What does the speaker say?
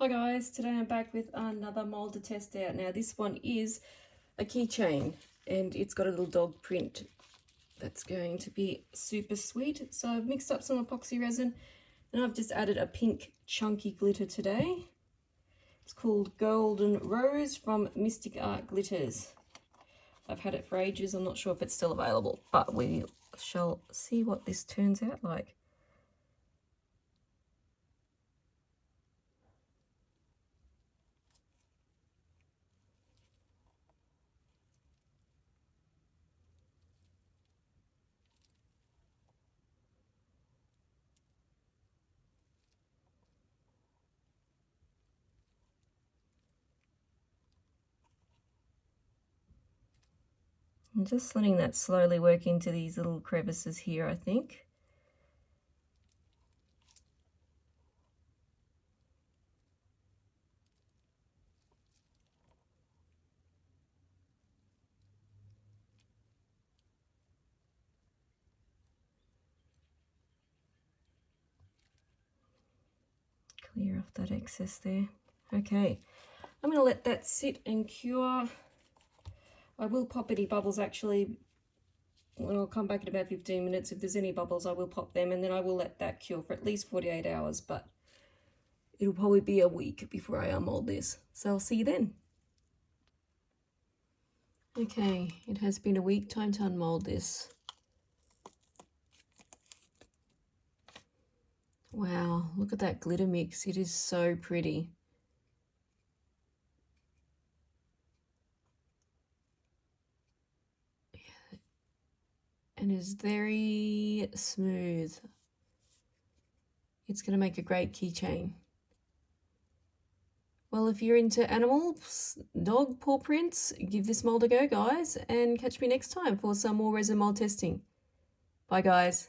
Hi guys, today I'm back with another mould to test out. Now this one is a keychain and it's got a little dog print that's going to be super sweet. So I've mixed up some epoxy resin and I've just added a pink chunky glitter today. It's called Golden Rose from Mystic Art Glitters. I've had it for ages, I'm not sure if it's still available, but we shall see what this turns out like. I'm just letting that slowly work into these little crevices here, I think. Clear off that excess there. Okay, I'm going to let that sit and cure. I will pop any bubbles actually when I'll come back in about 15 minutes. If there's any bubbles, I will pop them, and then I will let that cure for at least 48 hours, but it'll probably be a week before I unmold this. So I'll see you then. Okay, it has been a week. Time to unmold this. Wow, look at that glitter mix. It is so pretty. And is very smooth. It's going to make a great keychain. Well, if you're into animals, dog paw prints, give this mold a go, guys, and catch me next time for some more resin mold testing. Bye, guys.